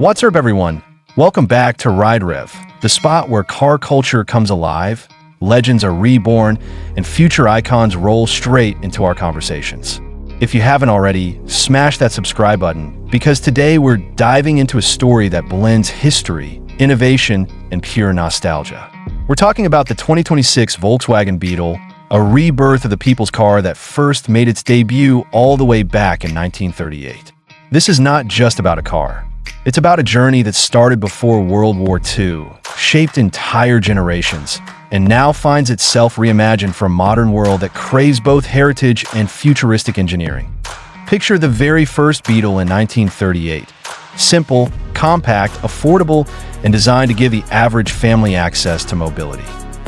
What's up, everyone? Welcome back to Ride Rev, the spot where car culture comes alive, legends are reborn, and future icons roll straight into our conversations. If you haven't already, smash that subscribe button, because today we're diving into a story that blends history, innovation, and pure nostalgia. We're talking about the 2026 Volkswagen Beetle, a rebirth of the people's car that first made its debut all the way back in 1938. This is not just about a car. It's about a journey that started before World War II, shaped entire generations, and now finds itself reimagined for a modern world that craves both heritage and futuristic engineering. Picture the very first Beetle in 1938. Simple, compact, affordable, and designed to give the average family access to mobility.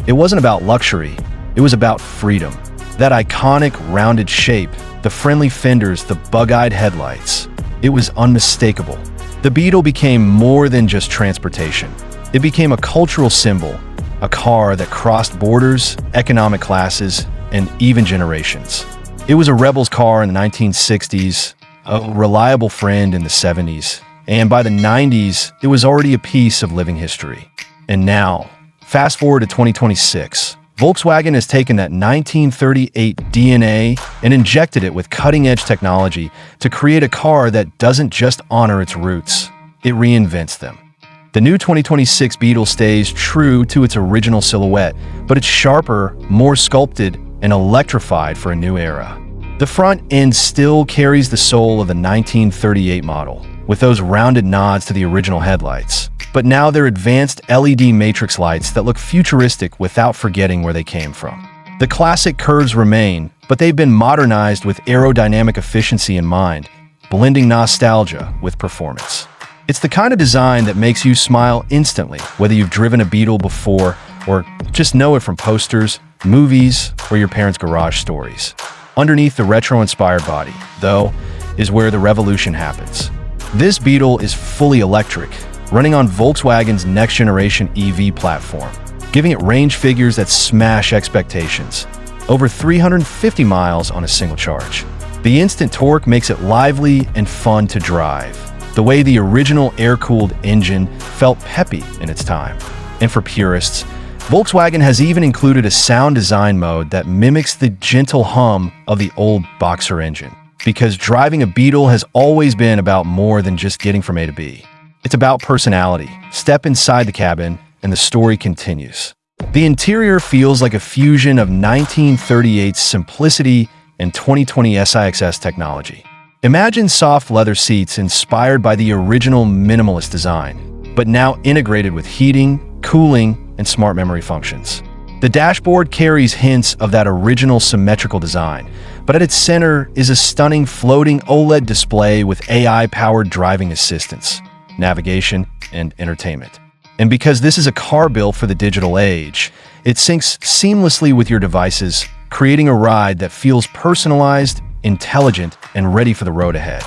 It wasn't about luxury, it was about freedom. That iconic rounded shape, the friendly fenders, the bug-eyed headlights. It was unmistakable. The Beetle became more than just transportation. It became a cultural symbol, a car that crossed borders, economic classes, and even generations. It was a rebel's car in the 1960s, a reliable friend in the 70s, and by the 90s, it was already a piece of living history. And now, fast forward to 2026, Volkswagen has taken that 1938 DNA and injected it with cutting-edge technology to create a car that doesn't just honor its roots, it reinvents them. The new 2026 Beetle stays true to its original silhouette, but it's sharper, more sculpted, and electrified for a new era. The front end still carries the soul of the 1938 model, with those rounded nods to the original headlights. But now they're advanced LED matrix lights that look futuristic without forgetting where they came from. The classic curves remain, but they've been modernized with aerodynamic efficiency in mind, blending nostalgia with performance. It's the kind of design that makes you smile instantly, whether you've driven a Beetle before or just know it from posters, movies, or your parents' garage stories. Underneath the retro-inspired body, though, is where the revolution happens. This Beetle is fully electric, running on Volkswagen's next-generation EV platform, giving it range figures that smash expectations. Over 350 miles on a single charge. The instant torque makes it lively and fun to drive, the way the original air-cooled engine felt peppy in its time. And for purists, Volkswagen has even included a sound design mode that mimics the gentle hum of the old Boxer engine. Because driving a Beetle has always been about more than just getting from A to B. It's about personality. Step inside the cabin, and the story continues. The interior feels like a fusion of 1938's simplicity and 2020 SIXS technology. Imagine soft leather seats inspired by the original minimalist design, but now integrated with heating, cooling, and smart memory functions. The dashboard carries hints of that original symmetrical design, but at its center is a stunning floating OLED display with AI-powered driving assistance, navigation, and entertainment. And because this is a car built for the digital age, it syncs seamlessly with your devices, creating a ride that feels personalized, intelligent, and ready for the road ahead.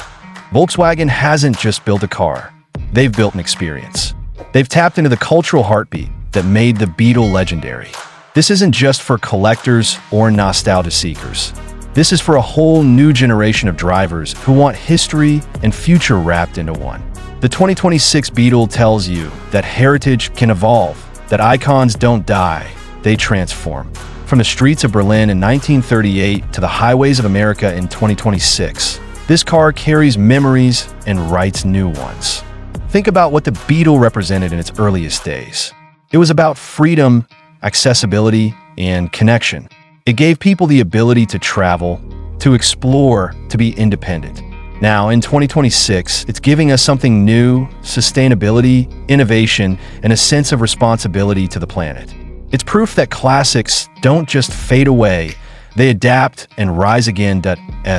Volkswagen hasn't just built a car, they've built an experience. They've tapped into the cultural heartbeat that made the Beetle legendary. This isn't just for collectors or nostalgia seekers. This is for a whole new generation of drivers who want history and future wrapped into one. The 2026 Beetle tells you that heritage can evolve, that icons don't die, they transform. From the streets of Berlin in 1938 to the highways of America in 2026, this car carries memories and writes new ones. Think about what the Beetle represented in its earliest days. It was about freedom, accessibility, and connection. It gave people the ability to travel, to explore, to be independent. Now, in 2026, it's giving us something new: sustainability, innovation, and a sense of responsibility to the planet. It's proof that classics don't just fade away, they adapt and rise again.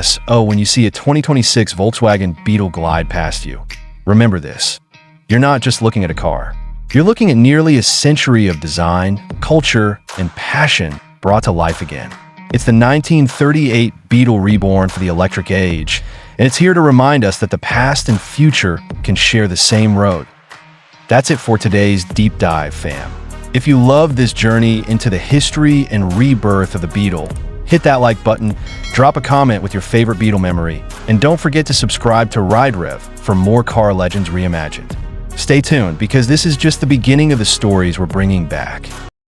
So when you see a 2026 Volkswagen Beetle glide past you, remember this: you're not just looking at a car. You're looking at nearly a century of design, culture, and passion brought to life again. It's the 1938 Beetle reborn for the electric age, and it's here to remind us that the past and future can share the same road. That's it for today's deep dive, fam. If you love this journey into the history and rebirth of the Beetle, hit that like button, drop a comment with your favorite Beetle memory, and don't forget to subscribe to Ride Rev for more car legends reimagined. Stay tuned, because this is just the beginning of the stories we're bringing back.